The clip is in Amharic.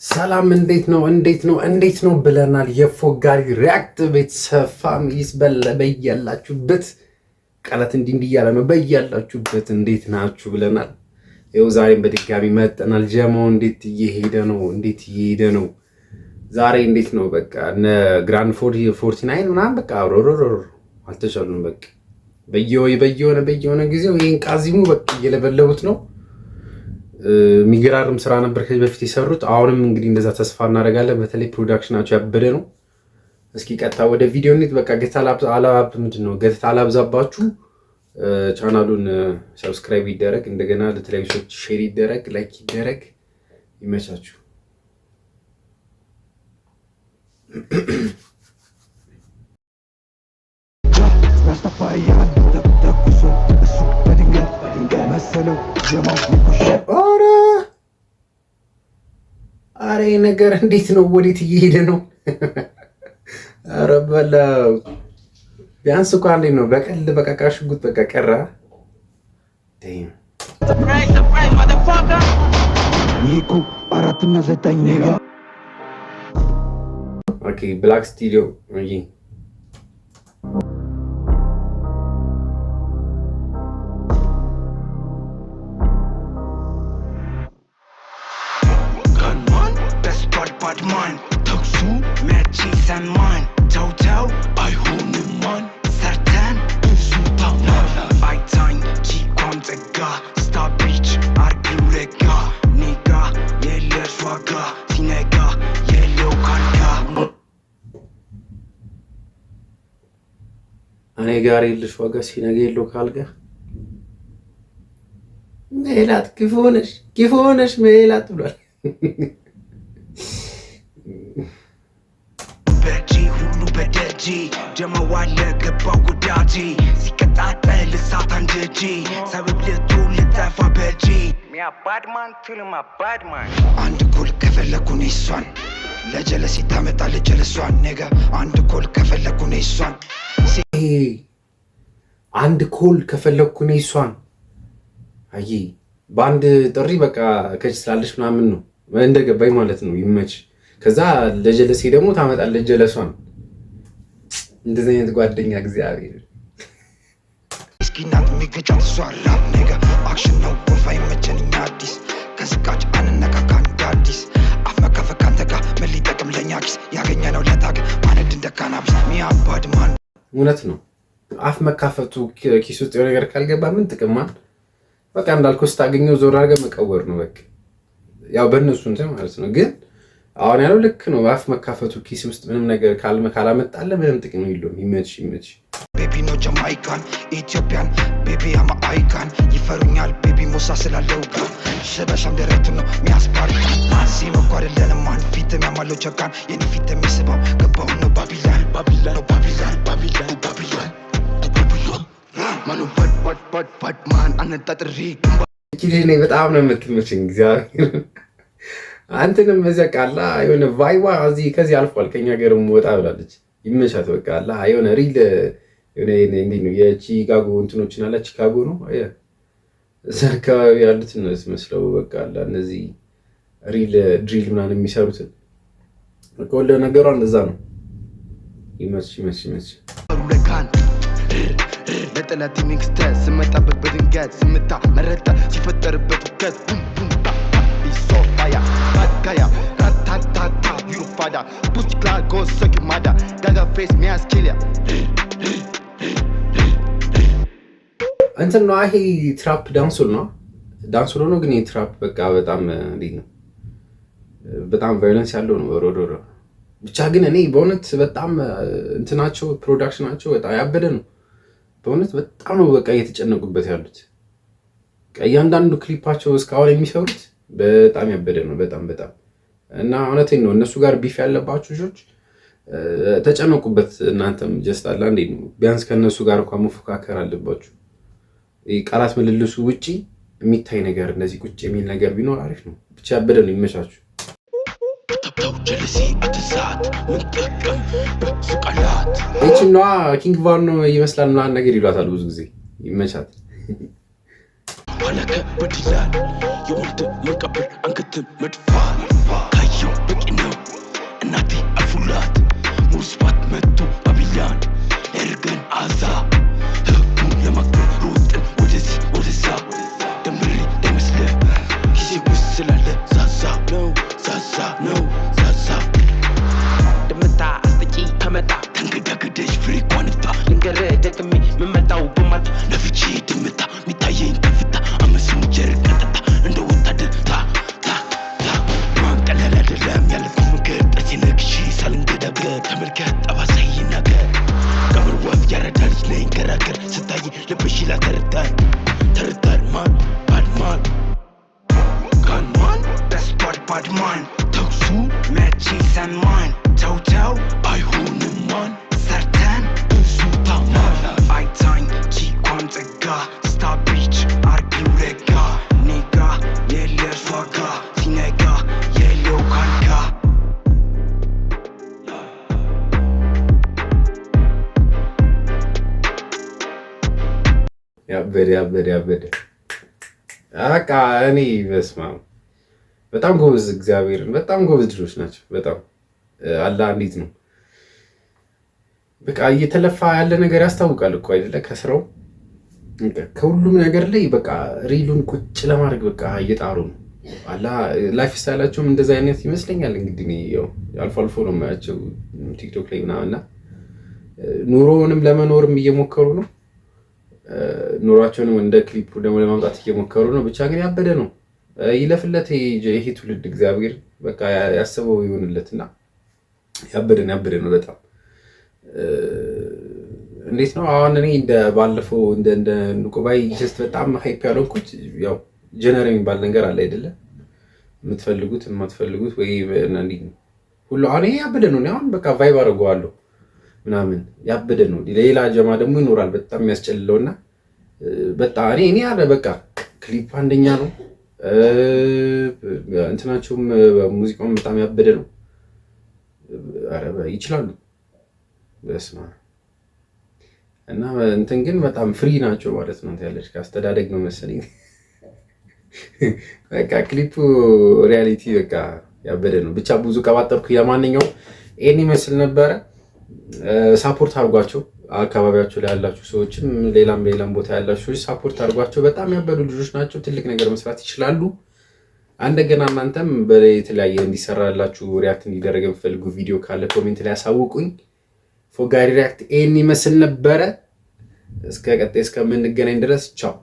ሰላም እንዴት ነው ብለናል። የፎጋሪ ሪያክት ቤተሰብ ፋሚሊስ በያላችሁበት ቃላት እንዲህ እያለ ነው። በያላችሁበት እንዴት ናችሁ ብለናል። ይኸው ዛሬም በድጋሚ መጥተናል። ጀማው እንዴት እየሄደ ነው? ዛሬ እንዴት ነው? በቃ እነ ግራንድ 49 ምናምን በቃ አልተቻሉም። በቃ በየሆነ ጊዜው ይሄን ቃዚሙ በቃ እየለበለቡት ነው። የሚገራርም ስራ ነበር ከዚህ በፊት የሰሩት። አሁንም እንግዲህ እንደዛ ተስፋ እናደርጋለን። በተለይ ፕሮዳክሽናቸው ያበደ ነው። እስኪ ቀጥታ ወደ ቪዲዮ እንሂድ። በቃ ገታ አላብዛባችሁ። ቻናሉን ሰብስክራይብ ይደረግ፣ እንደገና ለተለያዩ ሰዎች ሼር ይደረግ፣ ላይክ ይደረግ። ይመቻችሁ። አረ ነገር እንዴት ነው? ወዴት እየሄደ ነው? አረ በለው ቢያንስ እኮ እንዴት ነው? በቀልድ በቃ ሽጉጥ በቃ ቀራ። ኦኬ ብላክ ስቱዲዮ እኔ ጋር የለሽ ዋጋ ሲነገ የለው ካልጋ ሜላት ክፉ ሆነሽ ሜላት ብሏል። በጂ ሁሉ በደጂ ደመዋለ ገባው ጉዳጂ ሲቀጣጠል እሳት አንጀጂ ሰበብ ልቱ ልጠፋ በጂ ሚያባድማን ትልማ ባድማን አንድ ጎል ከፈለኩ ነው እሷን ለጀለሲ ታመጣለች ጀለሷን ነገ አንድ ጎል ከፈለኩ ነው እሷን አንድ ኮል ከፈለኩ ነው እሷን አይ በአንድ ጥሪ በቃ ከች ስላለሽ ምናምን ነው እንደገባኝ ማለት ነው። ይመች ከዛ ለጀለሲ ደግሞ ታመጣለች ጀለሷን። እንደዚህ አይነት ጓደኛ እግዚአብሔር እስኪናት የሚገጫት ሷራ ነገ አክሽን ነው ወፋይ መቸንኛ አዲስ ከስቃጭ አንነካካ እንደ አዲስ አፍ መከፈት ካንተ ጋር ምን ሊጠቅም ለኛ ኪስ ያገኘነው ለታገ ማነድ እንደ ካናቢስ ሚያባድማን እውነት ነው። አፍ መካፈቱ ኪስ ውስጥ የሆነ ነገር ካልገባ ምን ጥቅማል? በቃ እንዳልኩህ ስታገኘው ዞር አድርገህ መቀወር ነው በቃ ያው በእነሱ እንትን ማለት ነው። ግን አሁን ያለው ልክ ነው። አፍ መካፈቱ ኪስ ውስጥ ምንም ነገር ካላመጣለ ምንም ጥቅም የለውም። ይመች ቤቢ ኖ ጃማይካን ኢትዮጵያን ቤቢ አማ አይካን ይፈሩኛል ቤቢ ሞሳ ስላለው ጋር ሸበሻም ደረቱ ነው ሚያስፓርካ ሲመኳ አይደለንም ማን ፊትም ያማለው ቸካን የኔ ፊት የሚስበው ገባው ነው ባቢላን ማኑ በት ማን አነጣጥሪ እቺ ልጅ በጣም ነው የምትመቸኝ እግዚአብሔር። አንተንም መዘቃላ የሆነ ቫይዋ ከዚህ አልፏል። ከኛ ሀገርም ወጣ ብላለች። ይመቻት በቃ አላ የሆነ ሪል የሆነ እንዴት ነው የቺካጎ እንትኖችን አላ ቺካጎ ነው እዛ አካባቢ ያሉት ነው መስለው በቃ አላ እነዚህ ሪል ድሪል ምናምን የሚሰሩት በቃ ወለ ነገሯ እንደዛ ነው። ይመች ለጠላት ሚክስተ ስመጣበት በድንገት ስምታ መረጠ ሲፈጠርበት ውከት ኢሶፋያ ባካያ ራታታታ ዩፋዳ ቡስክላ ጎሰክ ማዳ ጋጋ ፌስ ሚያስኪሊያ እንትን ነው። ይሄ ትራፕ ዳንሱል ነው ግን ትራፕ በቃ በጣም እንዴት ነው በጣም ቫዮለንስ ያለው ነው ሮዶሮ ብቻ ግን እኔ በእውነት በጣም እንትናቸው ፕሮዳክሽናቸው በጣም ያበደ ነው። በእውነት በጣም ነው በቃ እየተጨነቁበት ያሉት። እያንዳንዱ ክሊፓቸው እስካሁን የሚሰሩት በጣም ያበደ ነው። በጣም እና እውነቴን ነው። እነሱ ጋር ቢፍ ያለባችሁ ልጆች ተጨነቁበት። እናንተም ጀስት አላ እንዴት ነው ቢያንስ ከእነሱ ጋር እንኳን መፎካከር አለባችሁ። ቃላት ምልልሱ ውጪ የሚታይ ነገር እንደዚህ ቁጭ የሚል ነገር ቢኖር አሪፍ ነው። ብቻ ያበደ ነው። ይመቻችሁ። እቺና ኪንግ ቫን ነው ይመስላል ምናምን ነገር ይሏታል ብዙ ጊዜ። ይመቻት። ባለከ በዲላል የወልድ መቀበል አንገት መድፋት ካየው እሱ መቼ ሰማን ተውተው አይሆንም ማን ሰርተን ብዙ ታማን አይታኝ ቺኳን ጸጋ ስታቢች አርጊው ረጋ ኔጋ የለሽ ዋጋ ሲነጋ የለው ካልጋ ያበደ በቃ እኔ በስማ በጣም ጎበዝ እግዚአብሔርን በጣም ጎበዝ ልጆች ናቸው። በጣም አላህ እንዴት ነው በቃ እየተለፋ ያለ ነገር ያስታውቃል እኮ አይደለ? ከስራው ከሁሉም ነገር ላይ በቃ ሪሉን ቁጭ ለማድረግ በቃ እየጣሩ ነው። አላህ ላይፍ ስታይላቸውም እንደዛ አይነት ይመስለኛል። እንግዲህ ያው አልፎ አልፎ ነው የማያቸው ቲክቶክ ላይ ምናምንና ኑሮውንም ለመኖርም እየሞከሩ ነው። ኑሯቸውንም እንደ ክሊፑ ደግሞ ለማምጣት እየሞከሩ ነው። ብቻ ግን ያበደ ነው። ይለፍለት ይሄ ትውልድ እግዚአብሔር በቃ ያሰበው ይሆንለትና ያበደ ነው በጣም እንዴት ነው አሁን እኔ እንደ ባለፈው እንደ ኑቁባይ ጀስት በጣም ሃይፕ ያለኩት ያው ጀነር የሚባል ነገር አለ አይደለ? የምትፈልጉት የማትፈልጉት ወይ እንዴት ነው ሁሉ አሁን ይሄ ያበደ ነው። አሁን በቃ ቫይብ አደርገዋለሁ ምናምን ያበደ ነው። ሌላ ጀማ ደግሞ ይኖራል በጣም የሚያስጨልለውና በጣም እኔ ያለ በቃ ክሊፕ አንደኛ ነው። እንትናቸውም ሙዚቃውን በጣም ያበደ ነው። ኧረ ይችላሉ በስማ እና እንትን ግን በጣም ፍሪ ናቸው ማለት ነው። ያለች ከአስተዳደግ ነው መሰለኝ በቃ ክሊፑ ሪያሊቲ በቃ ያበደ ነው። ብቻ ብዙ ቀባጠርኩ። ለማንኛውም ይሄን ይመስል ነበረ። ሳፖርት አድርጓቸው። አካባቢያቸው ላይ ያላችሁ ሰዎችም ሌላም ቦታ ያላችሁ ሰዎች ሳፖርት አድርጓቸው። በጣም ያበዱ ልጆች ናቸው። ትልቅ ነገር መስራት ይችላሉ። እንደገና እናንተም በተለያየ እንዲሰራላችሁ ሪያክት እንዲደረግ የምትፈልጉ ቪዲዮ ካለ ኮሜንት ላይ አሳውቁኝ። ፎጋሪ ሪያክት ይሄን ይመስል ነበረ። እስከ ቀጣይ እስከምንገናኝ ድረስ ቻው።